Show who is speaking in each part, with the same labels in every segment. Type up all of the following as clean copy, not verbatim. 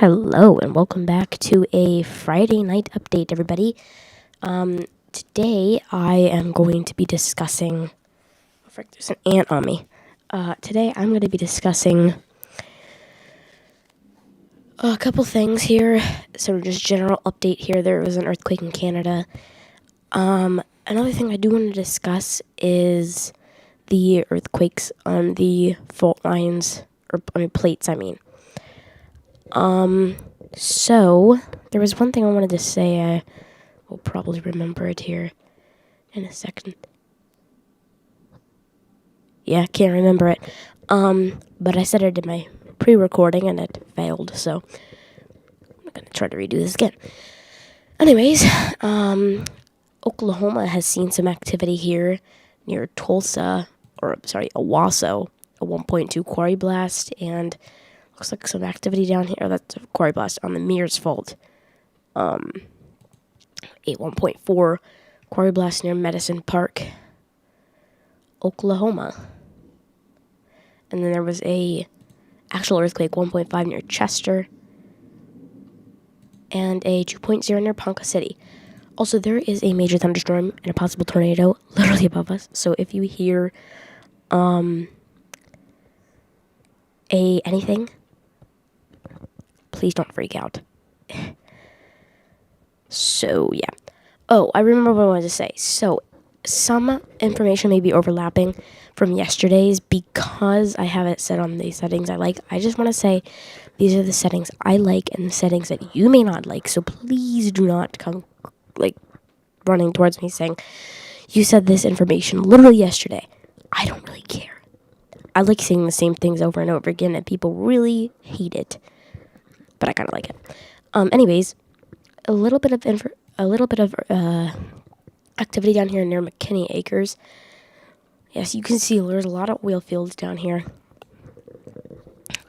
Speaker 1: Hello and welcome back to a Friday night update, everybody. Today I am going to be discussing. Oh, frick, there's an ant on me. Today I'm going to be discussing a couple things here. So just general update here. There was an earthquake in Canada. Another thing I do want to discuss is the earthquakes on the fault lines, plates. So, there was one thing I wanted to say. I will probably remember it here in a second. Yeah, can't remember it. But I said it in my pre-recording and it failed, so I'm going to try to redo this again. Anyways, Oklahoma has seen some activity here near Owasso, a 1.2 quarry blast, and looks like some activity down here. That's a quarry blast on the Mears Fault. A 1.4 quarry blast near Medicine Park, Oklahoma. And then there was a actual earthquake, 1.5 near Chester, and a 2.0 near Ponca City. Also, there is a major thunderstorm and a possible tornado literally above us. So if you hear anything, please don't freak out. So, yeah. Oh, I remember what I wanted to say. So, some information may be overlapping from yesterday's because I have it set on the settings I like. I just want to say these are the settings I like and the settings that you may not like. So, please do not come, running towards me saying, you said this information literally yesterday. I don't really care. I like seeing the same things over and over again, and people really hate it. But I kind of like it. Anyways, a little bit of activity down here near McKinney Acres. Yes, you can see there's a lot of oil fields down here.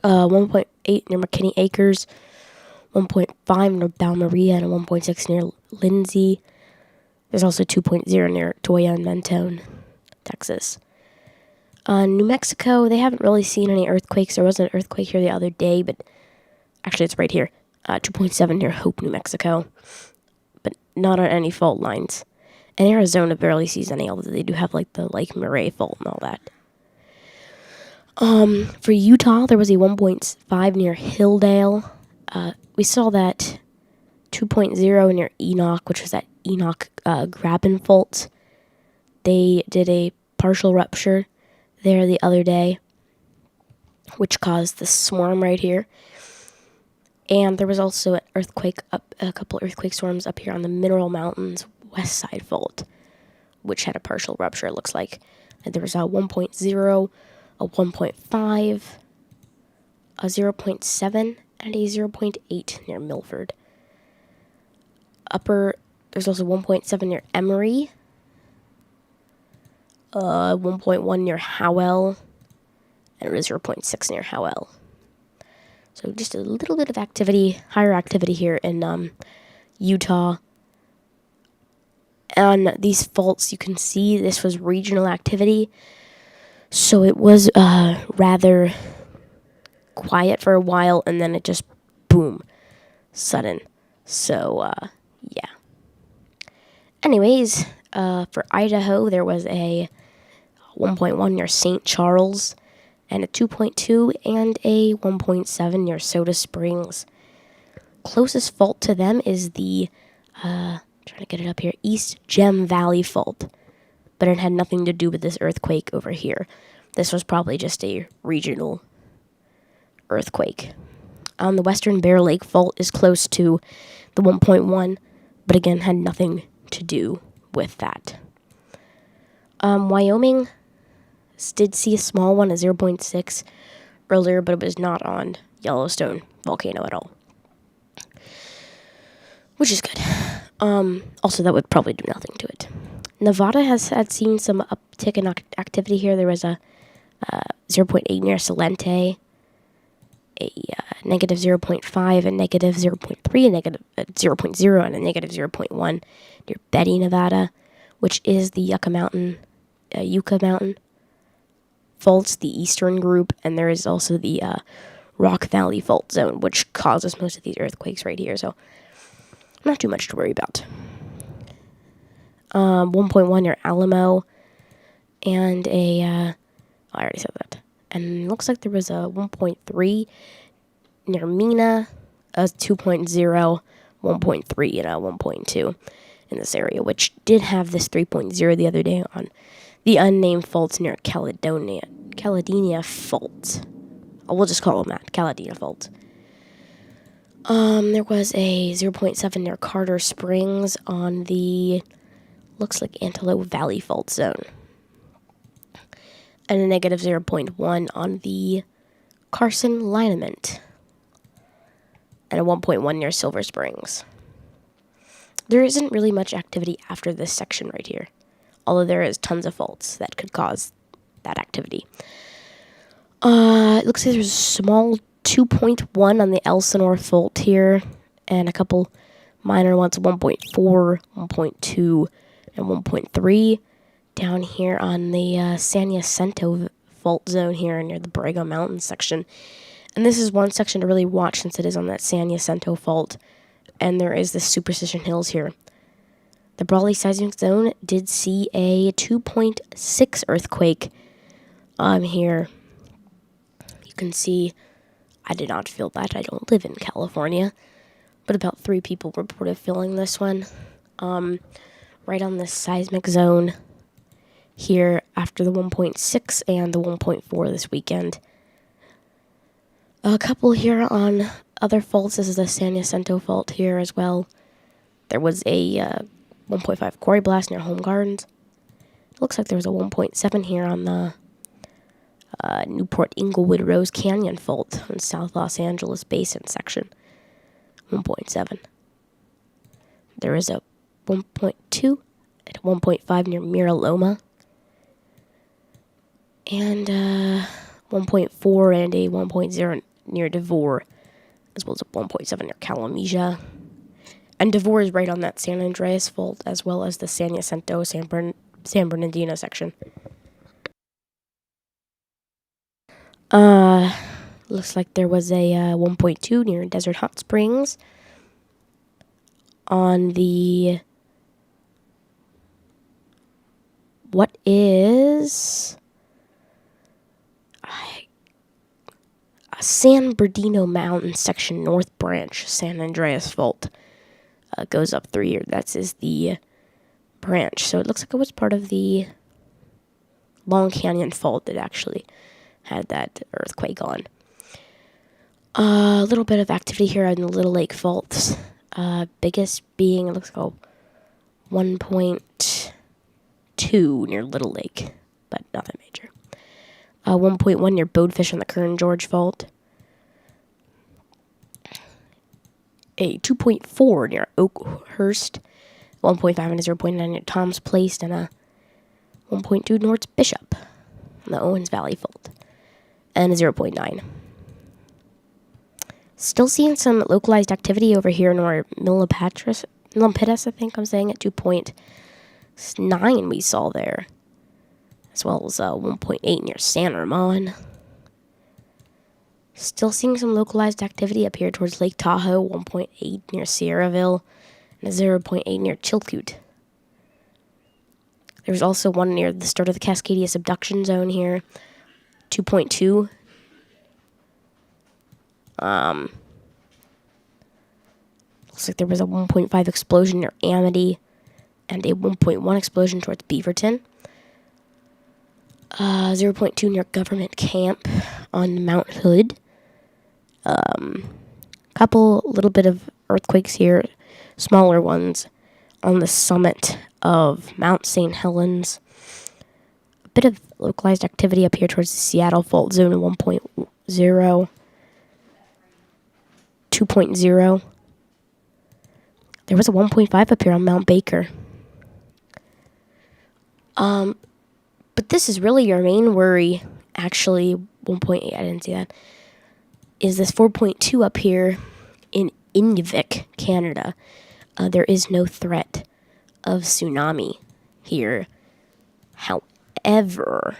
Speaker 1: 1.8 near McKinney Acres, 1.5 near Balmaria, and a 1.6 near Lindsay. There's also 2.0 near Toya and Mentone, Texas. New Mexico, they haven't really seen any earthquakes. There was an earthquake here the other day, but actually it's right here. 2.7 near Hope, New Mexico, but not on any fault lines. And Arizona barely sees any, although they do have the Lake Murray fault and all that. For Utah, there was a 1.5 near Hilldale. We saw that 2.0 near Enoch, which was that Enoch Graben fault. They did a partial rupture there the other day, which caused the swarm right here. And there was also a couple earthquake storms up here on the Mineral Mountains West Side Fault, which had a partial rupture, it looks like. And there was a 1.0, a 1.5, a 0.7, and a 0.8 near Milford. There's also 1.7 near Emory, 1.1 near Howell, and a 0.6 near Howell. So just a little bit of higher activity here in Utah. On these faults, you can see this was regional activity. So it was rather quiet for a while, and then it just, boom, sudden. So, yeah. Anyways, for Idaho, there was a 1.1 near St. Charles, and a 2.2 and a 1.7 near Soda Springs. Closest fault to them is the, trying to get it up here, East Gem Valley Fault. But it had nothing to do with this earthquake over here. This was probably just a regional earthquake. The Western Bear Lake Fault is close to the 1.1, but again, had nothing to do with that. Wyoming did see a small one, a 0.6 earlier, but it was not on Yellowstone volcano at all, which is good. Also, that would probably do nothing to it. Nevada had seen some uptick in activity here. There was a 0.8 near Salente, a negative 0.5, a negative 0.3, a negative 0.0, and a negative 0.1 near Betty, Nevada, which is the Yucca Mountain faults, the eastern group, and there is also the Rock Valley Fault Zone, which causes most of these earthquakes right here, so not too much to worry about. 1.1 near Alamo, and I already said that. And it looks like there was a 1.3 near Mina, a 2.0, 1.3, and a 1.2 in this area, which did have this 3.0 the other day on the unnamed faults near Caledonia Fault. We'll just call them that, Caledonia Fault. There was a 0.7 near Carter Springs on the, looks like Antelope Valley Fault Zone. And a negative 0.1 on the Carson Lineament. And a 1.1 near Silver Springs. There isn't really much activity after this section right here, although there is tons of faults that could cause that activity. It looks like there's a small 2.1 on the Elsinore Fault here, and a couple minor ones, 1.4, 1.2, and 1.3 down here on the San Jacinto Fault Zone here near the Borrego Mountains section. And this is one section to really watch since it is on that San Jacinto Fault, and there is the Superstition Hills here. The Brawley Seismic Zone did see a 2.6 earthquake here. You can see I did not feel that. I don't live in California, but about 3 people reported feeling this one. Right on this seismic zone here after the 1.6 and the 1.4 this weekend. A couple here on other faults. This is the San Jacinto Fault here as well. There was a 1.5 quarry blast near Home Gardens. It looks like there was a 1.7 here on the Newport Inglewood Rose Canyon Fault in South Los Angeles Basin section. 1.7. There is a 1.2 and a 1.5 near Mira Loma. And 1.4 and a 1.0 near Devore, as well as a 1.7 near Calamesia. And Devore is right on that San Andreas Fault, as well as the San Jacinto, San Bernardino section. Looks like there was a 1.2 near Desert Hot Springs on the what is San Bernardino Mountain section, North Branch, San Andreas Fault. Goes up 3 here. That is the branch. So it looks like it was part of the Long Canyon Fault that actually had that earthquake on. A little bit of activity here on the Little Lake Faults. Biggest being, it looks like 1.2 near Little Lake, but nothing major. 1.1 near Bodefish on the Kern George Fault. A 2.4 near Oakhurst. 1.5 and a 0.9 near Tom's Place, and a 1.2 North Bishop on the Owens Valley Fault. And a 0.9. Still seeing some localized activity over here near Milpitas, I think I'm saying it, 2.9 we saw there. As well as 1.8 near San Ramon. Still seeing some localized activity up here towards Lake Tahoe, 1.8 near Sierraville, and a 0.8 near Chilkoot. There's also one near the start of the Cascadia subduction zone here, 2.2. Looks like there was a 1.5 explosion near Amity, and a 1.1 explosion towards Beaverton. 0.2 near Government Camp on Mount Hood. Couple little bit of earthquakes here, smaller ones on the summit of Mount St. Helens. A bit of localized activity up here towards the Seattle Fault Zone, 1.0, 2.0. There was a 1.5 up here on Mount Baker. But this is really your main worry, actually, 1.8, I didn't see that, is this 4.2 up here in Inuvik, Canada. There is no threat of tsunami here. However,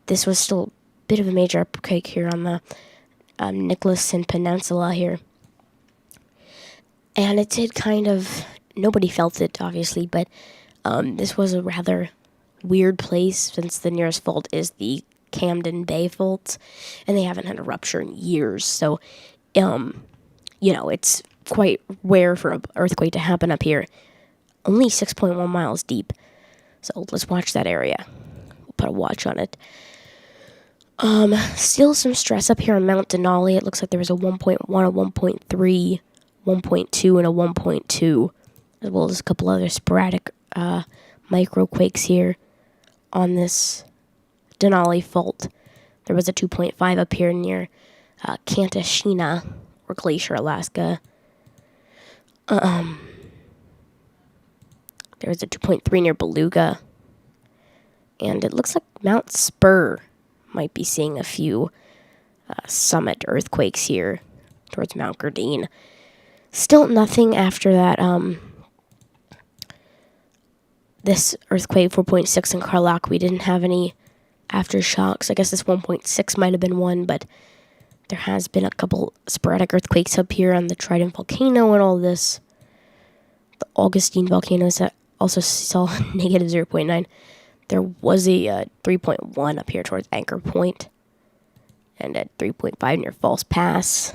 Speaker 1: this was still bit of a major earthquake here on the Nicholasson Peninsula here. And it did kind of, nobody felt it, obviously, but this was a rather weird place since the nearest fault is the Camden Bay Fault, and they haven't had a rupture in years. So, it's quite rare for an earthquake to happen up here. Only 6.1 miles deep. So let's watch that area. We'll put a watch on it. Still some stress up here on Mount Denali. It looks like there was a 1.1, a 1.3, 1.2, and a 1.2, as well as a couple other sporadic microquakes here on this Denali Fault. There was a 2.5 up here near Kantashina, or Glacier, Alaska. There was a 2.3 near Beluga. And it looks like Mount Spur might be seeing a few summit earthquakes here towards Mount Gerdine. Still nothing after that. This earthquake, 4.6 in Karlak, we didn't have any aftershocks. I guess this 1.6 might have been one, but there has been a couple sporadic earthquakes up here on the Trident volcano and all this. The Augustine volcano also saw negative 0.9. There was a 3.1 up here towards Anchor Point, and a 3.5 near False Pass.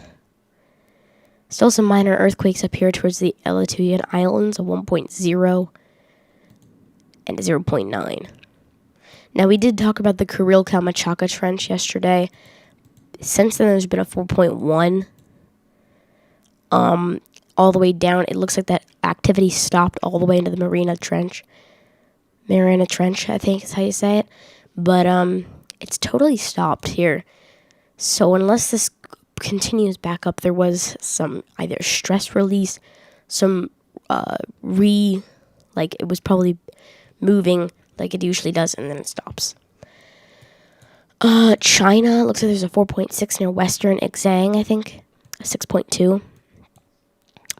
Speaker 1: Still some minor earthquakes up here towards the Aleutian Islands, a 1.0 and a 0.9. Now, we did talk about the Kuril-Kamchatka Trench yesterday. Since then, there's been a 4.1 all the way down. It looks like that activity stopped all the way into the Marina Trench, I think is how you say it. But it's totally stopped here. So unless this continues back up, there was some either stress release, some it was probably moving like it usually does, and then it stops. China, looks like there's a 4.6 near Western Ixang, I think. A 6.2.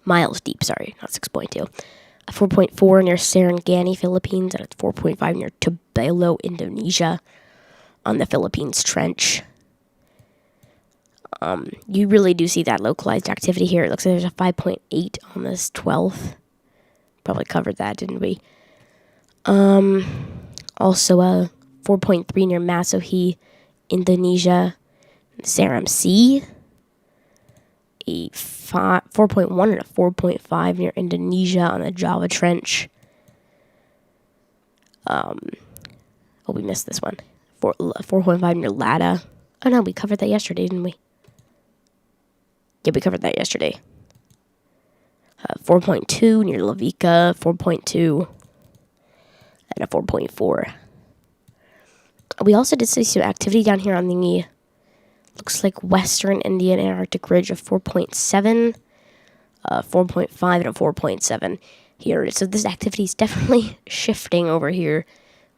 Speaker 1: Miles deep, sorry, not 6.2. A 4.4 near Sarangani, Philippines, and a 4.5 near Tabelo, Indonesia, on the Philippines Trench. You really do see that localized activity here. It looks like there's a 5.8 on this 12th. Probably covered that, didn't we? Also a 4.3 near Masohi, Indonesia, Saram Sea. A 4.1 and a 4.5 near Indonesia on the Java Trench. We missed this one. 4.5 near Lada. Oh no, we covered that yesterday, didn't we? Yeah, we covered that yesterday. 4.2 near Lavika, 4.2, and a 4.4. We also did see some activity down here on the, looks like Western Indian Antarctic Ridge of 4.7, 4.5, and a 4.7 here. So this activity is definitely shifting over here.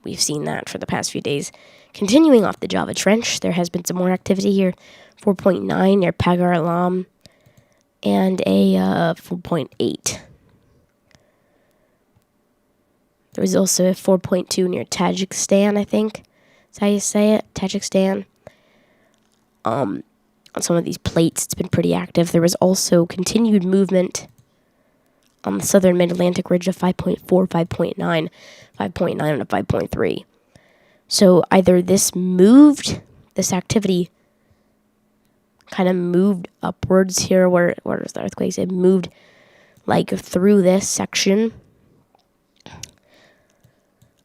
Speaker 1: We've seen that for the past few days. Continuing off the Java Trench, there has been some more activity here. 4.9 near Pagar Alam, and a 4.8. There was also a 4.2 near Tajikistan, I think. That's how you say it, Tajikistan. On some of these plates, it's been pretty active. There was also continued movement on the southern mid-Atlantic ridge of 5.4, 5.9, 5.9, and a 5.3. So either this activity kind of moved upwards here, where is the earthquakes? It moved like through this section.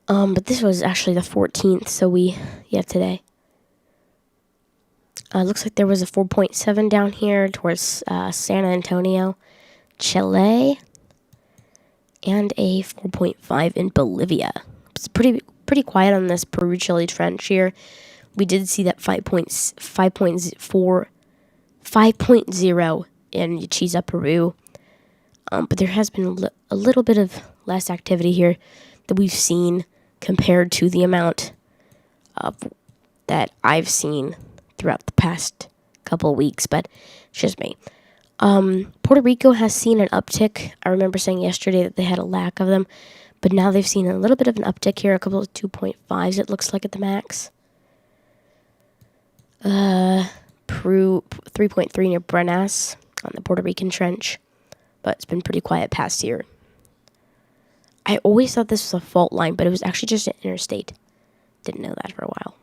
Speaker 1: But this was actually the 14th, so today. Looks like there was a 4.7 down here towards San Antonio, Chile, and a 4.5 in Bolivia. It's pretty quiet on this Peru-Chile Trench here. We did see that 5.0 in Yachiza, Peru. But there has been a little bit of less activity here that we've seen compared to the amount that I've seen throughout the past couple of weeks, but it's just me. Puerto Rico has seen an uptick. I remember saying yesterday that they had a lack of them, but now they've seen a little bit of an uptick here, a couple of 2.5s it looks like at the max. Peru 3.3 near Brenas on the Puerto Rican Trench, but it's been pretty quiet past here. I always thought this was a fault line, but it was actually just an interstate. Didn't know that for a while.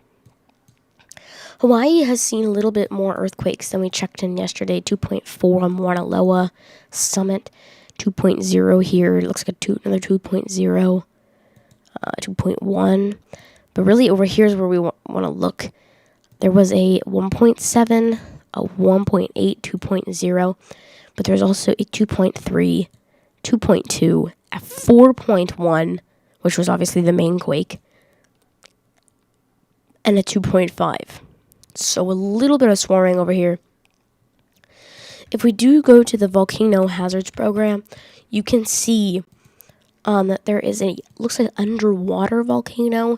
Speaker 1: Hawaii has seen a little bit more earthquakes than we checked in yesterday. 2.4 on Mauna Loa Summit, 2.0 here. It looks like another 2.0, 2.1. But really over here is where we want to look. There was a 1.7, a 1.8, 2.0, but there's also a 2.3, 2.2, a 4.1, which was obviously the main quake, and a 2.5. So a little bit of swarming over here. If we do go to the volcano hazards program, you can see that there is looks like underwater volcano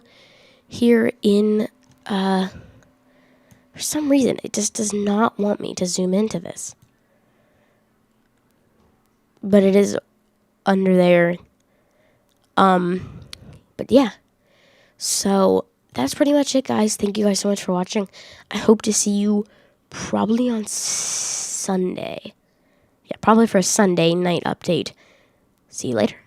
Speaker 1: here in, for some reason, it just does not want me to zoom into this. But it is under there. But yeah. So that's pretty much it, guys. Thank you guys so much for watching. I hope to see you probably on Sunday. Yeah, probably for a Sunday night update. See you later.